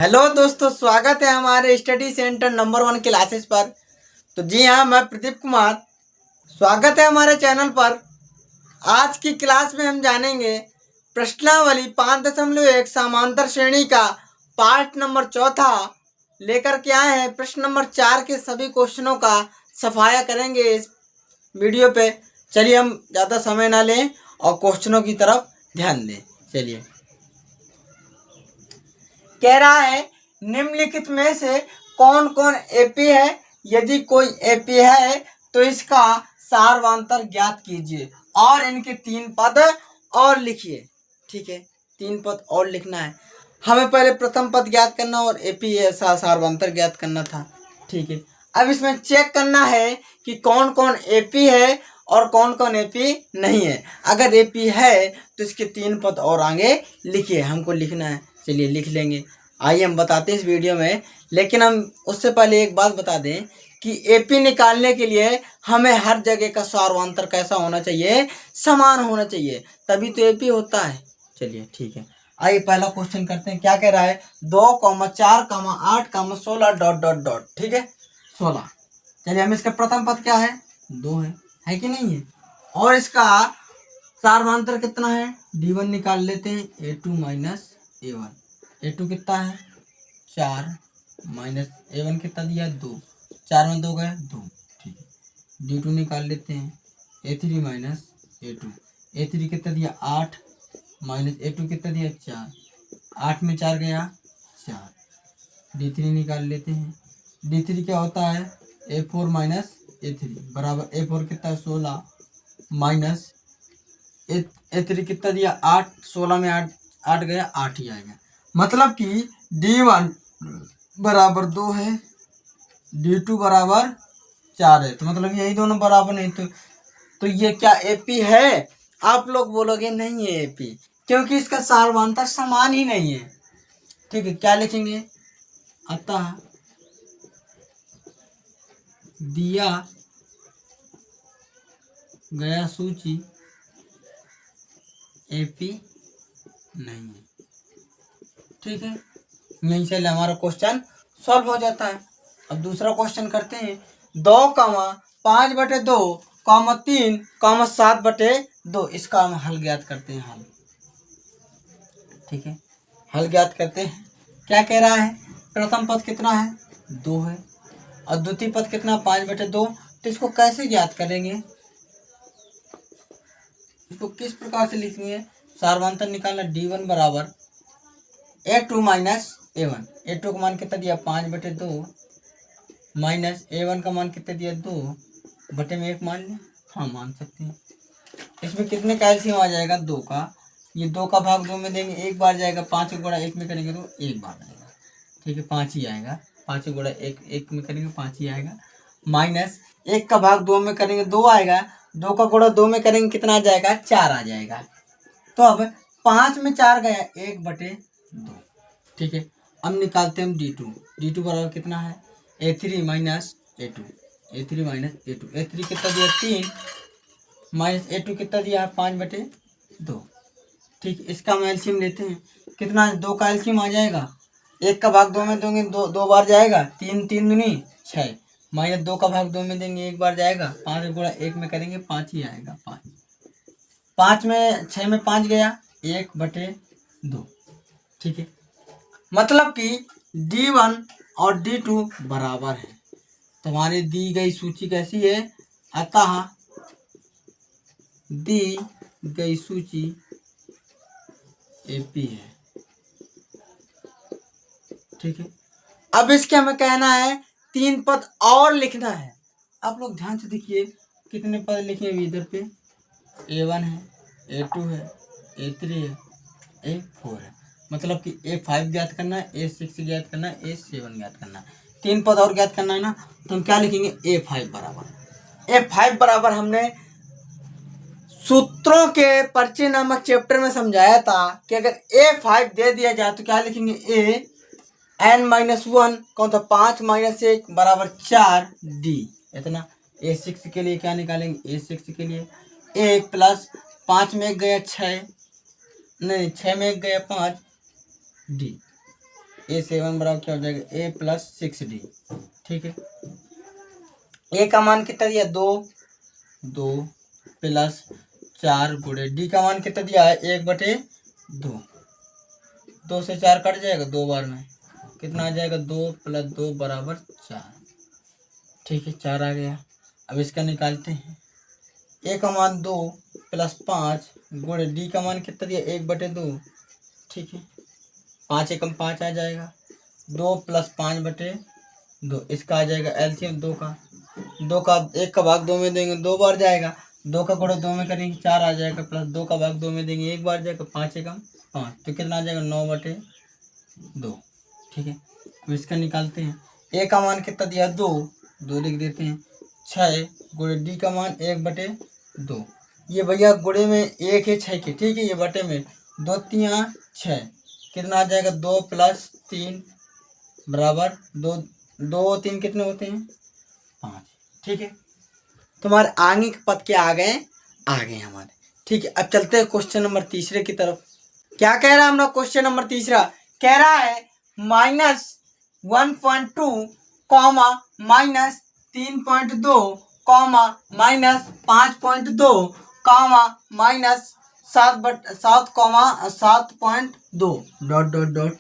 Hello दोस्तों, स्वागत है हमारे स्टडी सेंटर नंबर 1 क्लासेस पर। तो जी हाँ, मैं प्रदीप कुमार, स्वागत है हमारे चैनल पर। आज की क्लास में हम जानेंगे प्रश्नावली 5.1 समांतर श्रेणी का पार्ट नंबर 4 लेकर के आए हैं। प्रश्न नंबर 4 के सभी क्वेश्चनों का सफाया करेंगे इस वीडियो पे। चलिए हम ज़्यादा समय ना लें और क्वेश्चनों की तरफ ध्यान दें। चलिए, कह रहा है निम्नलिखित में से कौन कौन एपी है। यदि कोई एपी है तो इसका सारवांतर ज्ञात कीजिए और इनके 3 पद और लिखिए। ठीक है, 3 पद और लिखना है। हमें पहले प्रथम पद ज्ञात करना और एपी सारवांतर ज्ञात करना था। ठीक है, अब इसमें चेक करना है कि कौन कौन एपी है और कौन कौन एपी नहीं है। अगर एपी है तो इसके 3 पद और आगे लिखिए, हमको लिखना है। चलिए लिख लेंगे। आइए हम बताते हैं इस वीडियो में, लेकिन हम उससे पहले एक बात बता दें कि एपी निकालने के लिए हमें हर जगह का सारवांतर कैसा होना चाहिए, समान होना चाहिए, तभी तो एपी होता है। चलिए ठीक है, आइए पहला क्वेश्चन करते हैं। क्या कह रहा है? 2, 4, 8, 16 डॉट डॉट डॉट। ठीक है, 16। चलिए, हम इसका प्रथम पद क्या है? 2 है कि नहीं है? और इसका सारवांतर कितना है? d1 निकाल लेते हैं। a2 minus a1। a2 कितना है? 4 माइनस a1 कितना दिया? 2। 4 में 2 गए 2। ठीक है, d2 निकाल लेते हैं। a3 minus a2। a3 कितना दिया? 8 माइनस a2 कितना दिया? 4। 8 में 4 गया 4। d3 निकाल लेते हैं। d3 क्या होता है? a4 माइनस a3 बराबर a4 कितना? 16 माइनस a3 कितना दिया? 8। 16 में 8 गया 8 ही आएगा। मतलब कि d1 बराबर 2 है, d2 बराबर 4 है। तो मतलब यही दोनों बराबर नहीं। तो ये क्या एपी है? आप लोग बोलोगे नहीं है एपी, क्योंकि इसका सारवांतर समान ही नहीं है। ठीक है, क्या लिखेंगे? अतः दिया गया सूची एपी नहीं है। ठीक है, यहीं से हमारा क्वेश्चन सॉल्व हो जाता है। अब दूसरा क्वेश्चन करते हैं। 2, 5/2, 3, 7/2। इसका हम हल ज्ञात करते हैं। हल, ठीक है, हल ज्ञात करते हैं। क्या कह रहा है? प्रथम पद कितना है? 2 है और द्वितीय पद कितना? 5/2। तो इसको कैसे ज्ञात करेंगे? इसको किस प्रकार से लिखेंगे? सारवांतर निकालना। d1 बराबर a2 माइनस a1। a2 का मान कितना दिया? 5/2 माइनस a1 का मान कितना दिया? 2 बटे में 1 मान लें। हाँ, मान सकते हैं। इसमें कितने का एलसीएम आ जाएगा? 2 का। ये 2 का भाग 2 में देंगे, 1 बार जाएगा। 5 गुणा 1 में करेंगे तो 1 बार आएगा। ठीक है, 5 ही आएगा। 5 गुणा 1 में करेंगे 5 ही आएगा। माइनस 1 का भाग 2 में करेंगे 2 आएगा। 2 का गुणा 2 में करेंगे कितना आ जाएगा? 4 आ जाएगा। तो अब 5 में 4 गया 1/2। ठीक है, अब निकालते हैं हम d2। d2 बराबर कितना है? a3 minus a2। a3 minus a2। a3 कितना दिया? 3 माइनस a2 कितना दिया है? 5/2। ठीक, इसका हम एलसीएम लेते हैं। कितना? 2 का एलसीएम आ जाएगा। 1 का भाग 2 में देंगे 2 बार जाएगा। 3 3 दूनी 6 माइनस 2 का भाग 2 में देंगे 1 बार जाएगा। 5 गुणा 1 में करेंगे 5 ही आएगा। 5 में 6 में 5 गया 1/2। ठीक है, मतलब कि d1 और d2 बराबर है। तुम्हारी दी गई सूची कैसी है? अतः दी गई सूची एपी है। ठीक है, अब इसके हमें कहना है 3 पद और लिखना है। आप लोग ध्यान से देखिए कितने पद लिखे हैं इधर पे। a1 है, a2 है, a3 है, a4 है। मतलब कि a5 ज्ञात करना है, a6 ज्ञात करना है, a7 ज्ञात करना है। 3 पद और ज्ञात करना है ना, तो हम क्या लिखेंगे? a5 बराबर। a5 बराबर हमने सूत्रों के परिचय नामक चैप्टर में समझाया था कि अगर a5 दे दिया जाए तो क्या लिखेंगे? n-1 कौन था? 5 माइनस 1 बराबर 4d। इतना। a6 के लिए क्या निकालेंगे? a6 के लिए 1 प्लस 5 में 1 गया 6, नहीं 6 में 1 गया 5 d। A7 बराबर क्या हो जाएगा A प्लस 6D। ठीक है, A का मान कितना दिया 2 प्लस 4 गुणे D का मान कितना दिया है 1/2। 2 से 4 कट जाएगा 2 बार में, कितना आ जाएगा 2 प्लस 2 बराबर 4। ठीक है, 4 आ गया। अब इसका निकालते हैं। A का मान 2 प्लस 5 गुणे D का मान कितना दिया 1/2। ठीक है, 5 एकम 5 आ जाएगा, 2 प्लस 5/2। इसका आ जाएगा एलसीएम 2 का 1 का भाग 2 में देंगे 2 बार जाएगा, 2 का गुणा 2 में करेंगे 4 आ जाएगा, प्लस 2 का भाग 2 में देंगे 1 बार जाएगा, 5 एकम 5, तो कितना आ जाएगा 9/2। ठीक है, अब इसका निकालते हैं। A का मान कितना दिया 2 लिख देते हैं। 6 गुणे D का मान 1/2। ये भैया गुणे में 1 है 6 के, ठीक है, ये बटे में 2 3 6, कितना आ जाएगा 2 प्लस 3 बराबर 2, 2 3 कितने होते हैं 5। ठीक है, तुम्हारे आगे के पद के आ गए हमारे। ठीक है, अब चलते हैं क्वेश्चन नंबर तीसरे की तरफ। क्या कह रहा है हम लोग? क्वेश्चन नंबर तीसरा कह रहा है -1.2 comma -3.2 comma -5.2 comma -7.2 dot dot dot.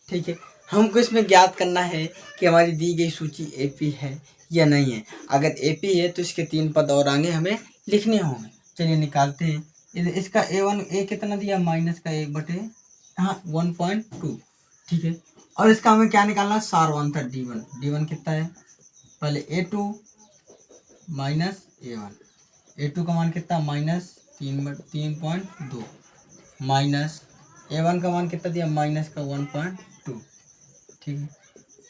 ठीक है, हमको इसमें ज्ञात करना है कि हमारी दी गई सूची एपी है या नहीं है। अगर एपी है तो इसके 3 पद और आगे हमें लिखने होंगे। चलिए निकालते हैं। इसका A कितना दिया माइनस का 1.2। ठीक है, और इसका हमें क्या निकालना है सारवांतर D1 कितना है, पहले A2 माइनस A1 का मान कितना -3.2 माइनस A1 का मान कितना दिया माइनस का 1.2। ठीक है,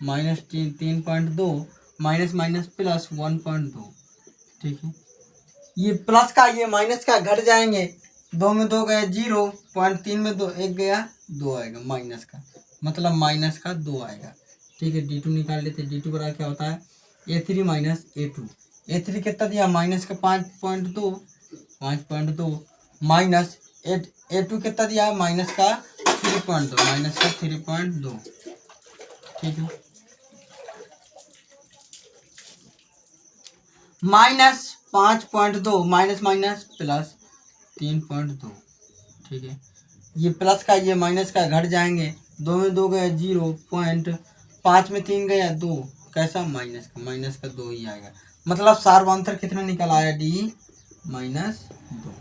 -3.2 माइनस माइनस प्लस 1.2। ठीक है, ये प्लस का ये माइनस का घट जाएंगे, 2 में 2 गया 0, 0.3 में 2 1 गया 2 आएगा माइनस का, मतलब माइनस का 2 आएगा। ठीक है, D2 निकाल लेते हैं। D2 बराबर क्या होता है A3 माइनस A2। A3 कितना दिया माइनस का 5.2 माइनस A2 कितना दिया माइनस का 3.2 ठीक है, -5.2 माइनस माइनस प्लस 3.2। ठीक है, ये प्लस का ये माइनस का घट जाएंगे, 2 में 2 गया 0.5 में 3 गया 2, कैसा माइनस का 2 ही आएगा। मतलब सारवांतर कितना निकल आया D -2।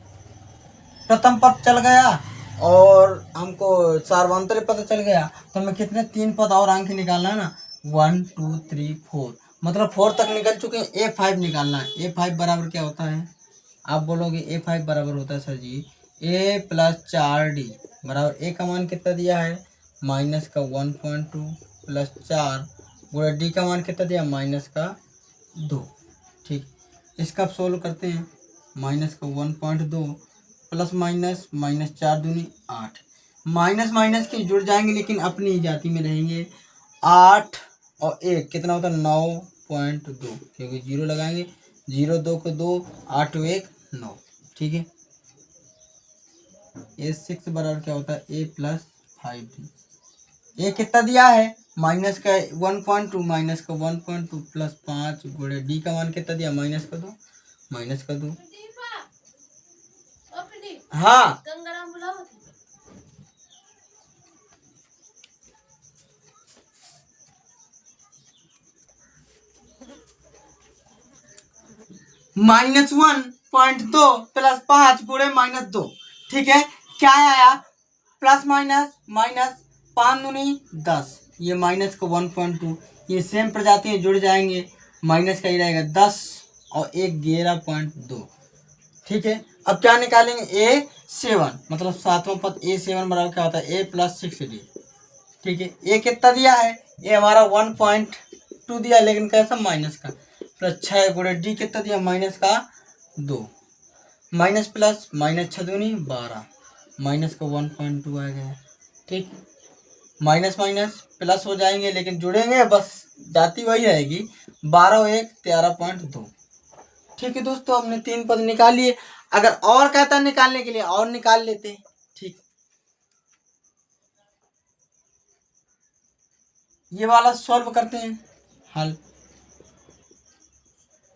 प्रथम पद चल गया और हमको सारवांतर पता चल गया, तो हमें कितने 3 पद और अंक निकालना है ना, 1 2 3 4, मतलब 4 तक निकल चुके हैं। A5 निकालना है। A5 बराबर क्या होता है, आप बोलोगे A5 बराबर होता है sir ji A plus 4D बराबर A का मान कितना दिया है माइनस का 1.2 प्लस 4 गुणा D का मान कितना दिया माइनस का 2। ठीक, इसका सोल्व करते हैं। माइनस का 1.2 प्लस माइनस माइनस 4 दूनी 8, माइनस माइनस के जुड़ जाएंगे लेकिन अपनी जाति में रहेंगे। 8 और 1 कितना होता है 9.2, क्योंकि 0 लगाएंगे, 0 2 को 2, 8 1 9। ठीक है, A6 बराबर क्या होता है A प्लस 5D। ए कितना दिया है माइनस का 1.2 माइनस का 1.2 प्लस 5 गुणे D का मान कितना दिया माइनस का 2 हाँ -1.2 प्लस 5 गुणे -2। ठीक है, क्या आया प्लस माइनस माइनस 5 दूनी 10, ये माइनस का 1.2, ये सेम प्रजाति में जुड़ जाएंगे, माइनस का ही रहेगा 10 और 1 11.2। ठीक है, अब क्या निकालेंगे A7, मतलब 7वां पद A7 बराबर क्या होता है A प्लस 6D। ठीक है, A कितना दिया है ये हमारा 1.2 दिया, लेकिन कैसा माइनस का, प्लस 6 गुणे D कितना दिया माइनस का 2, माइनस प्लस माइनस 6 दूनी 12, माइनस का 1.2 आ गया। ठीक, माइनस माइनस प्लस हो जाएंगे लेकिन जुड़ेंगे, बस जाति वही रहेगी, 12 और 1 13.2। ठीक है दोस्तों, हमने 3 पद निकाल लिए। अगर और कहता है निकालने के लिए और निकाल लेते हैं। ठीक, ये वाला सॉल्व करते हैं, हल।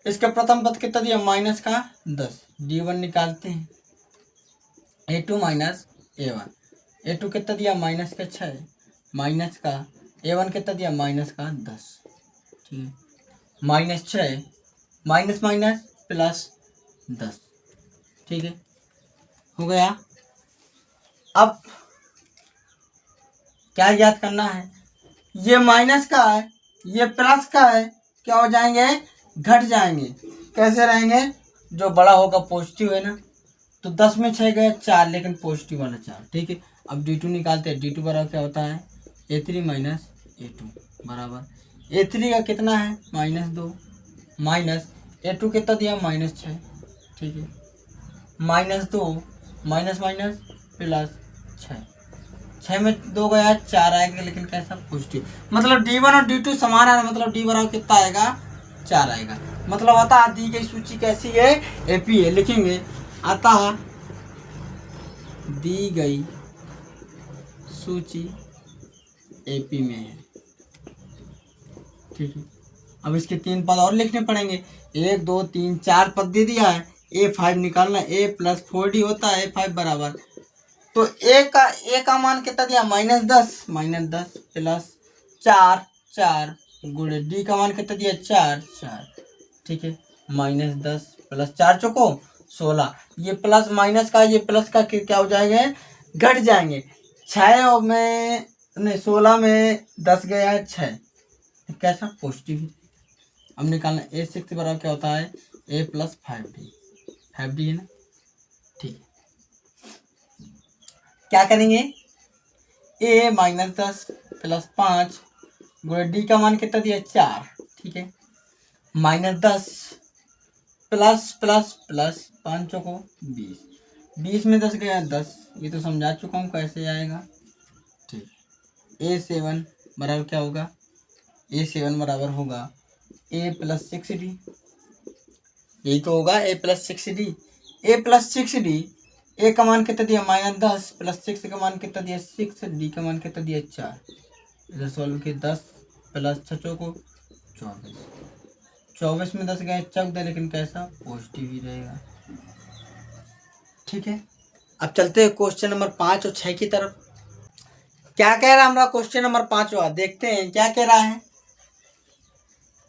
इसका प्रथम पद कितना दिया, माइनस का 10, d1 निकालते हैं, a2 माइनस a1, a2 कितना दिया, माइनस का 6, माइनस का a1 कितना दिया, माइनस का 10, ठीक है, माइनस 6 माइनस माइनस प्लस 10, ठीक है, हो गया। अब क्या याद करना है, ये माइनस का है, ये प्लस का है, क्या हो जाएंगे, घट जाएंगे। कैसे रहेंगे, जो बड़ा होगा पॉजिटिव है ना, तो 10 में 6 गए 4, लेकिन पॉजिटिव वाला 4, ठीक है। अब d2 निकालते हैं, d2 बराबर क्या होता है, a3 माइनस a2 बराबर a3 का कितना है, -2, माइनस a2 कितना दिया, -6, ठीक है, -2 माइनस माइनस प्लस 6, 6 में 2 गया 4 आएगा, लेकिन कैसा, पॉजिटिव। मतलब d1 और d2 समान है, मतलब d बराबर कितना आएगा, 4 आएगा। मतलब अतः दी गई सूची कैसी है, एपी है, लिखेंगे अतः दी गई सूची एपी में है, ठीक है। अब इसके 3 पद और लिखने पड़ेंगे, 1 2 3 4 पद दे दिया है, a5 निकालना, a + 4d होता है a5 बराबर, तो a का मान कितना दिया, -10 प्लस 4 गुणे d का मान कितना दिया, 4, ठीक है, -10 प्लस 4 चौको 16, ये प्लस माइनस का ये प्लस का क्या हो जाएंगे, घट जाएंगे। 6 में नहीं 16 में 10 गया है 6, कैसा, पॉजिटिव। अब निकालना a6 बराबर क्या होता है, a + 5d है ना, ठीक है। क्या करेंगे, a -10 प्लस 5 गुणे d का मान कितना दिया, 4, ठीक है, -10 प्लस प्लस प्लस 5 चौको 20, 20 में 10 गया 10, ये तो समझा चुका हूँ कैसे आएगा, ठीक। a7 बराबर क्या होगा, a7 बराबर होगा a + 6d, यही तो होगा a + 6d, a + 6d, a का मान कितना दिया, -10 प्लस 6 का मान कितना दिया, 6, d का मान कितना दिया, 4, इधर सॉल्व किया, 10 प्लस 6 चौको 24, 24 में 10 गए चौक दे, लेकिन कैसा, पॉजिटिव ही रहेगा, ठीक है। अब चलते हैं क्वेश्चन नंबर 5 और 6 की तरफ। क्या कह रहा है हमारा क्वेश्चन नंबर 5, देखते हैं क्या कह रहा है,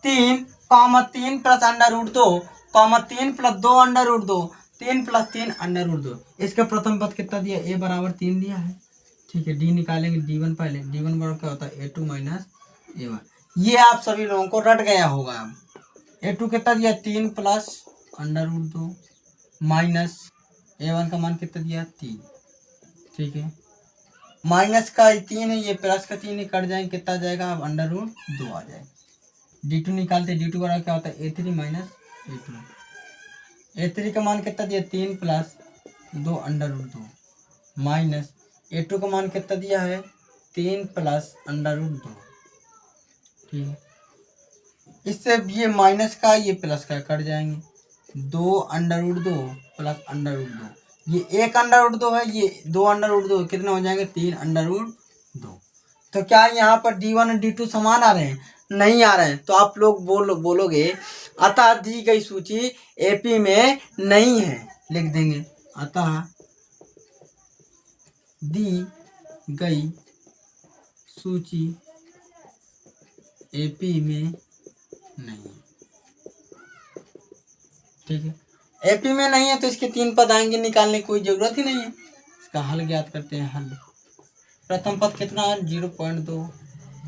3, 3 + √2, 3 + 2 √2, 3 + 3 √2, इसका प्रथम पद कितना दिया, a बराबर 3 दिया है, ठीक है। d निकालेंगे, d1 पहले, d1 बराबर क्या होता है, a2 माइनस a1, ये आप सभी लोगों को रट गया होगा। अब a2 कितना दिया, 3 + √2 माइनस a1 का मान कितना दिया, 3, ठीक है, माइनस का 3 है, ये प्लस का 3 है, कट जाएंगे, कितना जाएगा, अब √2 आ जाएगा। d2 निकालते, d2 बराबर क्या होता है, a3 माइनस a2, a3 का मान कितना दिया, 3 + 2 √2 माइनस a2 का मान कितना दिया है, 3 + √2, ठीक है। इससे ये माइनस का ये प्लस का कट जाएंगे, 2 √2 प्लस √2, ये 1 √2 है, ये 2 √2, कितना हो जाएंगे, 3 √2। तो क्या यहाँ पर d1 और d2 समान आ रहे हैं, नहीं आ रहे हैं, तो आप लोग बोलोगे अतः दी गई सूची एपी में नहीं है, लिख देंगे अतः दी गई सूची एपी में नहीं, ठीक है। एपी में नहीं है तो इसके 3 पद आएंगे, निकालने की कोई जरूरत ही नहीं है। इसका हल ज्ञात करते हैं, हल प्रथम पद कितना है, 0.2,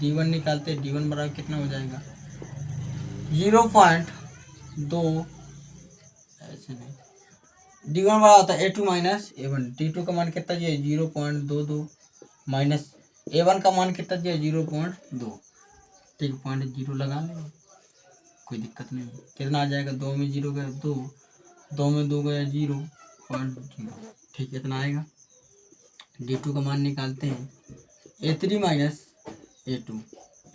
d1 निकालते हैं, d1 बराबर कितना हो जाएगा, 0.2, ऐसे नहीं, d1 बराबर होता है a2 माइनस a1, d2 का मान कितना दिया, 0.22 माइनस a1 का मान कितना दिया, 0.2, ठीक, 0.0 लगा लेंगे, कोई दिक्कत नहीं, कितना आ जाएगा, 2 में 0 गया 2, 2 में 2 गया 0.0, ठीक, इतना आएगा। d2 का मान निकालते हैं, a3 माइनस a2,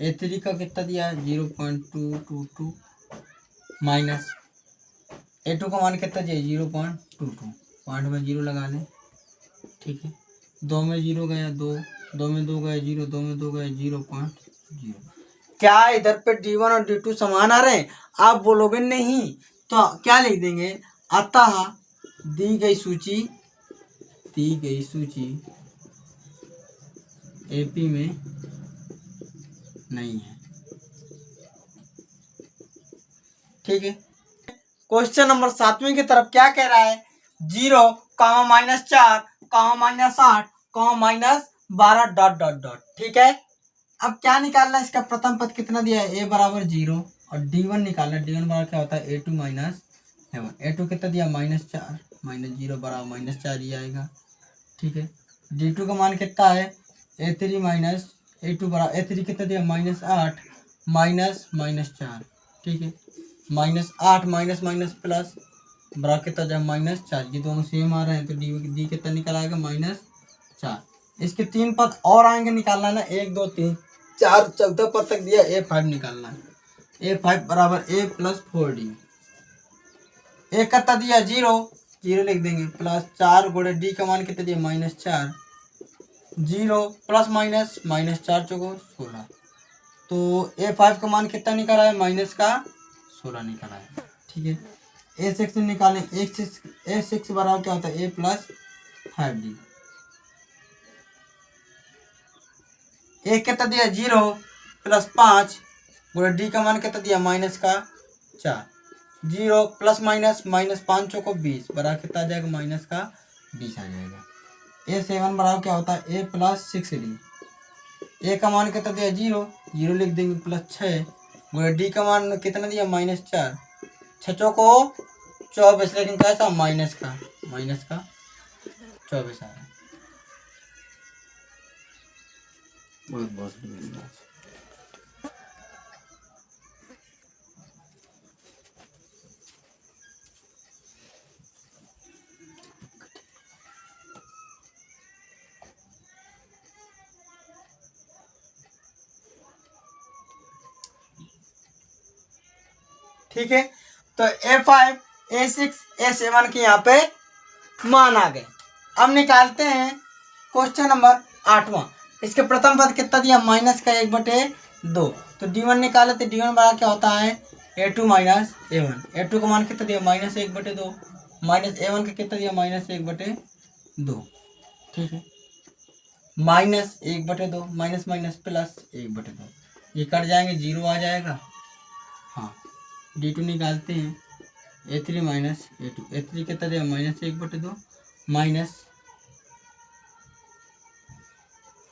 a3 का कितना दिया है, 0.222 माइनस a2 का मान कितना दिया, 0.22, पॉइंट में 0 लगा लें, ठीक है। 2 में 0 गया 2, 2 में 2 गया 0, 2 में 2 गया 0.0, क्या इधर पे D1 और D2 समान आ रहे हैं? आप बोलोगे नहीं, तो क्या लिख देंगे, अतः दी गई सूची एपी में नहीं है। ठीक है। क्वेश्चन नंबर 7वें की तरफ क्या कह रहा है, 0, -4, -8, -12 डॉट डॉट डॉट। ठीक है। अब क्या निकालना है, इसका प्रथम पद कितना दिया है, a बराबर 0, और D1 निकालना है। D1 बराबर क्या होता है, A2 माइनस A1। A2 कितना दिया, -4, -0 बराबर -4 ही आएगा। ठीक है। D2 का मान कितना है, A3 माइनस A2 बराबर A3 कितना दिया, -8 -4। ठीक है। -8 माइनस माइनस प्लस बराबर कितना जाए, -4। ये दोनों सेम आ रहे हैं, तो डी कितना निकल आएगा, -4। इसके 3 पद और आएंगे, निकालना ना, 1 2 3 4 चौथा पद तक दिया, A5 निकालना है। A5 बराबर A + 4D। ए कितना दिया, 0 लिख देंगे, +4 गुणे डी का मान कितना दिया, -4। 0 प्लस माइनस -4 चौको 16। तो A5 का मान कितना निकला है, -16 निकला है। ठीक है। A6 निकालें, A6 बराबर क्या होता है, A + 5D। ए कितना दिया, 0 + 5 गुणे डी का मान कितना दिया, -4। 0 प्लस माइनस -5 चौको 20 बराबर कितना आ जाएगा, -20 आ जाएगा। A7 बराबर क्या होता है, A + 6D। ए का मान कितना दिया, 0 लिख देंगे, +6 गुणे डी का मान कितना दिया, -4। 6 चौको 24, लेकिन कैसा, माइनस का 24 आ रहा है। बहुत बहुत ठीक है। तो A5, A6, A7 के यहाँ पे मान आ गए। अब निकालते हैं क्वेश्चन नंबर 8वां। इसके प्रथम पद कितना दिया, -1/2। तो D1 निकाले, तो D1 बराबर क्या होता है, A2 माइनस A1। A2 का मान कितना दिया, -1/2, माइनस A1 का कितना दिया, -1/2। ठीक है। -1/2 माइनस माइनस प्लस 1/2, ये कट जाएंगे, 0 आ जाएगा। हाँ। D2 निकालते हैं, A3 माइनस A2। A3 कितना दिया, -1/2 minus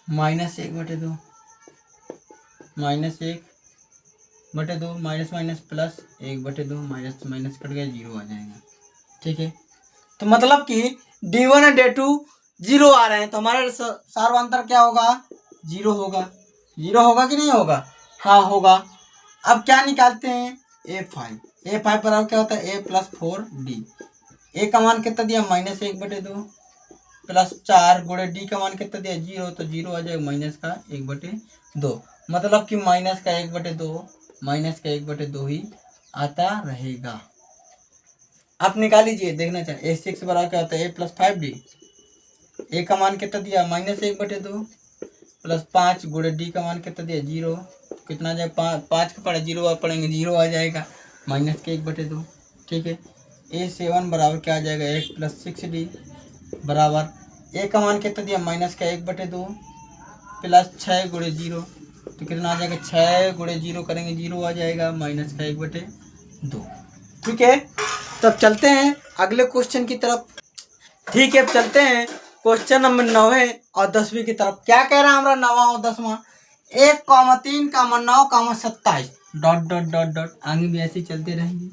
-1/2 -1/2 minus minus plus 1/2, minus minus cut गया, 0 आ जाएगा। ठीक है। तो मतलब कि D1 और D2 0 आ रहे हैं, तो हमारे सार्वंतर क्या होगा, 0 होगा। 0 होगा कि नहीं होगा, हाँ होगा। अब क्या निकालते हैं, A5 बराबर क्या होता है, A + 4D। ए का मान कितना दिया, -1/2 +4 गुणे डी का मान कितना दिया, 0, तो 0 आ जाएगा, -1/2। मतलब कि -1/2 ही आता रहेगा। आप निकाल लीजिए, देखना चाहिए। A6 बराबर क्या होता है, A + 5D। ए का मान कितना दिया, -1/2 +5 गुणे डी का मान कितना दिया, 0, कितना आ जाएगा, 5 का पड़ा, 0 पढ़ेंगे, 0 आ जाएगा, -1/2। ठीक है। A7 बराबर क्या आ जाएगा, A + 6D बराबर ए का मान कितना दिया, -1/2 +6 गुणे 0, तो कितना आ जाएगा, 6 गुणे 0 करेंगे, 0 आ जाएगा, -1/2। ठीक है। तब चलते हैं अगले क्वेश्चन की तरफ। ठीक है, अब चलते हैं क्वेश्चन नंबर 9 और 10वीं की तरफ। क्या कह रहा है हमारा 9वां और 10वां, 1, 3, 9, 27 डॉट डॉट डॉट डॉट। आगे भी ऐसे ही चलते रहेंगे।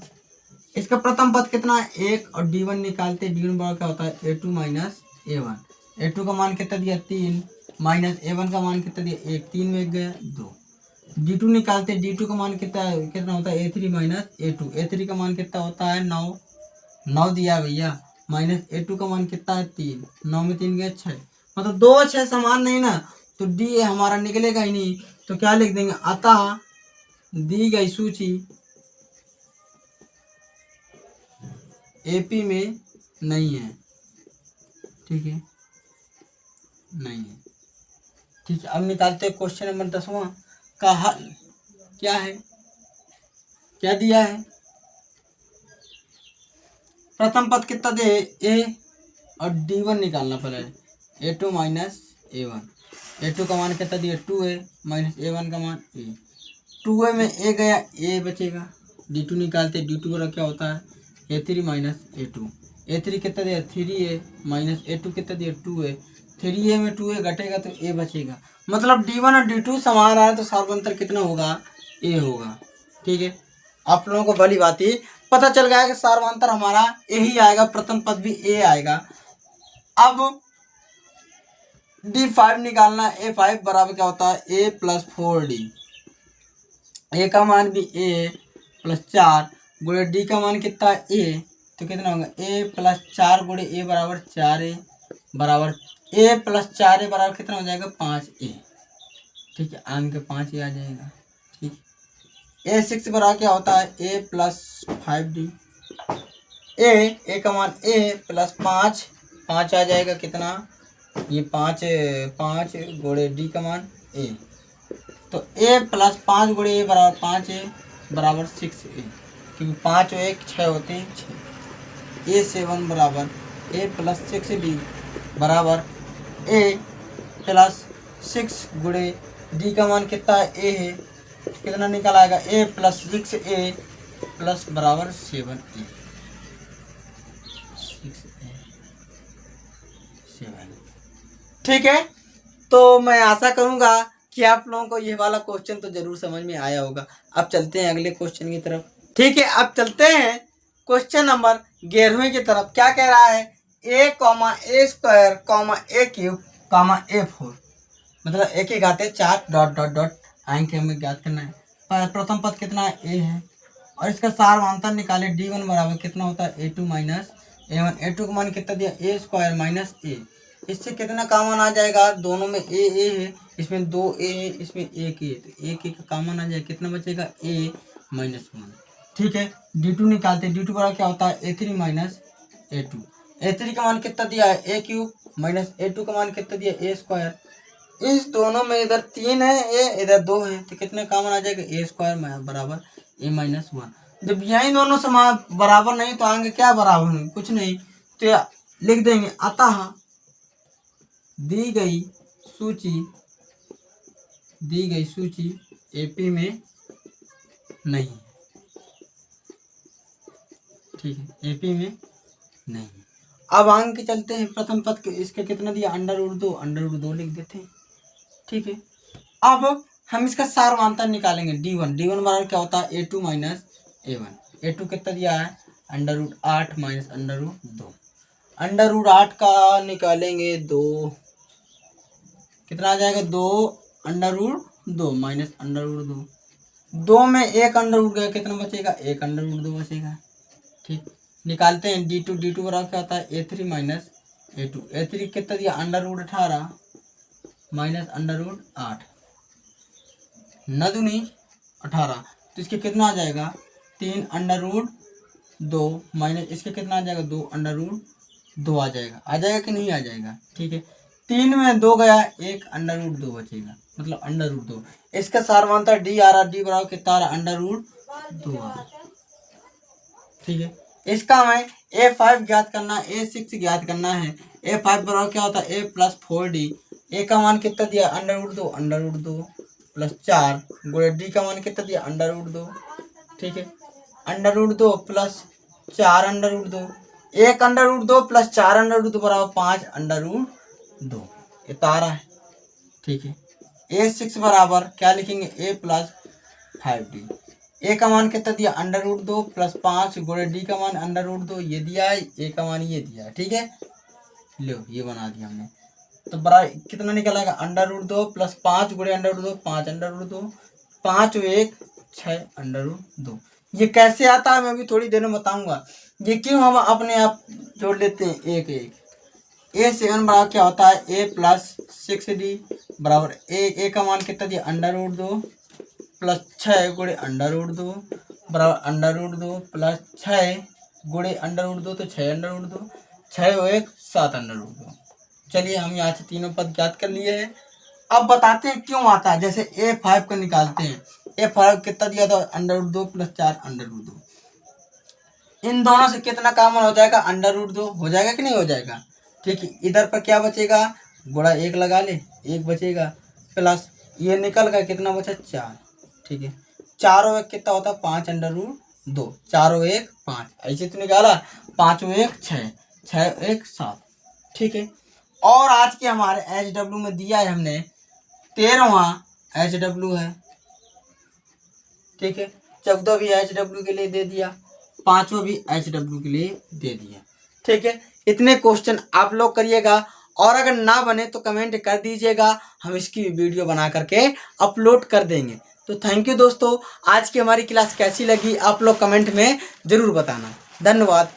इसका प्रथम पद कितना है, 1, और D1 निकालते हैं। D1 बराबर क्या होता है, A2 माइनस A1। A2 का मान कितना दिया, 3, माइनस A1 का मान कितना दिया, 1, 3 में 1 गया 2। D2 निकालते हैं। D2 का मान कितना होता है, A3 माइनस A2। A3 का मान कितना होता है, 9 दिया भैया, माइनस A2 का मान कितना है, 3, 9 में 3 गया 6। मतलब 2 और 6 समान नहीं ना, तो D हमारा निकलेगा ही नहीं। तो क्या लिख देंगे, अतः दी गई सूची एपी में नहीं है। ठीक है, नहीं है। ठीक है। अब निकालते हैं क्वेश्चन नंबर 10वां का हल। क्या है, क्या दिया है, प्रथम पद कितना दे ए और D1 निकालना पड़ेगा, A2 माइनस A1। A2 का मान कितना दिया 2A माइनस A1 का मान A। 2A में A गया, A बचेगा, D2 निकालते, D2 का क्या होता है A3 माइनस A2। A3 कितना दिया 3A माइनस A2 कितना दिया 2A। 3A में 2A घटेगा तो A बचेगा, मतलब D1 और D2 समान आया तो सार्वंतर कितना होगा A होगा। ठीक है, आप लोगों को भली बात ही पता चल गया कि सार्वंतर हमारा A ही आएगा, प्रथम पद भी A आएगा। अब D5 निकालना, A5 बराबर क्या होता है A प्लस 4D। A का मान भी A प्लस 4 गुणे D का मान कितना है A, तो कितना होगा A प्लस 4 गुणे A बराबर 4A बराबर A प्लस 4A बराबर कितना हो जाएगा 5A। ठीक है, आम के 5A आ जाएगा। ठीक, A6 बराबर क्या होता है A प्लस 5D। ए का मान A प्लस 5 आ जाएगा, कितना ये 5 गुणे D का मान A, तो A प्लस 5 गुणे A बराबर 5A बराबर 6A, क्योंकि 5 और 1 6 होते हैं 6। A7 बराबर A प्लस 6D बराबर A प्लस 6 गुणे D का मान कितना है A है, कितना निकल आएगा A प्लस 6A प्लस बराबर 7A। ठीक है, तो मैं आशा करूंगा कि आप लोगों को ये वाला क्वेश्चन तो जरूर समझ में आया होगा। अब चलते हैं अगले क्वेश्चन की तरफ। ठीक है, अब चलते हैं क्वेश्चन नंबर 11वें की तरफ। क्या कह रहा है A, A² A³ A4, मतलब एक ही घाते 4 डॉट डॉट डॉट आएंगे, हमें ज्ञात करना है। प्रथम पद कितना है A है और इसका सार्वधातुक निकाले D1 बराबर कितना होता है A2 माइनस A1। A2 का मान कितना दिया A² माइनस A। इससे कितना कॉमन आ जाएगा, दोनों में A है, इसमें 2A है, इसमें 1 है, तो 1 का कॉमन आ जाएगा, कितना बचेगा A माइनस 1। ठीक है, D2 निकालते, D2 बराबर क्या होता है A3 माइनस A2। A3 का मान कितना दिया है A³ माइनस A2 का मान कितना दिया A²। इस दोनों में इधर 3 है A, इधर 2 है, तो कितने कॉमन आ जाएगा A² बराबर A माइनस 1। जब यही दोनों समान बराबर नहीं तो आएंगे क्या बराबर नहीं, कुछ नहीं, तो लिख देंगे अतः दी गई सूची AP में नहीं। ठीक है, AP में नहीं। अब आगे चलते हैं, प्रथम पद के इसका कितना दिया √2 लिख देते हैं। ठीक है, अब हम इसका सार्वधातुक निकालेंगे D1 बराबर क्या होता है A2 माइनस A1। A2 कितना दिया है √8 माइनस √2। √8 का निकालेंगे 2, कितना आ जाएगा 2 √2 माइनस √2। 2 में 1 √ गया, कितना बचेगा 1 √2 बचेगा। ठीक, निकालते हैं D2 बराबर क्या होता है A3 माइनस A2। A3 कितना दिया √18 माइनस √8, 9 दूनी 18, तो इसके कितना आ जाएगा 3 √2 माइनस इसके कितना आ जाएगा 2 √2 आ जाएगा कि नहीं आ जाएगा। ठीक है, 3 में 2 गया, 1 √2 बचेगा, मतलब √2। इसका सार्वधातुक D आ रहा, D बराबर कितना आ रहा √2 आ रहा। ठीक है, इसका हमें A5 ज्ञात करना है, A6 ज्ञात करना है। A5 बराबर क्या होता है A प्लस 4D। A का मान कितना दिया √2 प्लस 4 गुणे D का मान कितना दिया √2। ठीक है, √2 प्लस 4 √2, 1 √2 प्लस 4 √2 बराबर 5 √2, ये तारा है। ठीक है, A6 बराबर क्या लिखेंगे A प्लस 5D। A का मान कितना दिया √2 प्लस 5 गुणे D का मान √2, ये दिया है, A का मान ये दिया है। ठीक है, लो ये बना दिया हमने, तो बड़ा कितना निकलेगा √2 प्लस 5 गुणे √2 5 √2, 5 और 1 6 √2। ये कैसे आता है मैं अभी थोड़ी देर में बताऊंगा, ये क्यों हम अपने आप जोड़ लेते हैं एक एक। A7 बराबर क्या होता है A प्लस 6D बराबर A का मान कितना दिया √2 प्लस 6 गुणे √2 बराबर √2 प्लस 6 गुणे √2, तो 6 √2, 6 और 1 7 √2। चलिए हम यहाँ से तीनों पद ज्ञात कर लिए हैं। अब बताते हैं क्यों आता है। जैसे A5 को निकालते हैं, ये फर्क कितना दिया था, √2 + 4 √2। इन दोनों से कितना कॉमन हो जाएगा, √2 हो जाएगा कि नहीं हो जाएगा। ठीक है, इधर पर क्या बचेगा, गुणा 1 लगा ले, 1 बचेगा, प्लस ये निकल गया, कितना बचा 4। ठीक है, 4 और 1 कितना होता है 5 √2, 4 और 1 5, ऐसे तो निकाला, 5 और 1 6, 6 और 1 7। ठीक है, और आज के हमारे HW में दिया है हमने 13वां HW है। ठीक है, 14 भी HW के लिए दे दिया, 5वां भी HW के लिए दे दिया। ठीक है, इतने क्वेश्चन आप लोग करिएगा, और अगर ना बने तो कमेंट कर दीजिएगा, हम इसकी वीडियो बना करके अपलोड कर देंगे। तो थैंक यू दोस्तों, आज की हमारी क्लास कैसी लगी आप लोग कमेंट में ज़रूर बताना। धन्यवाद।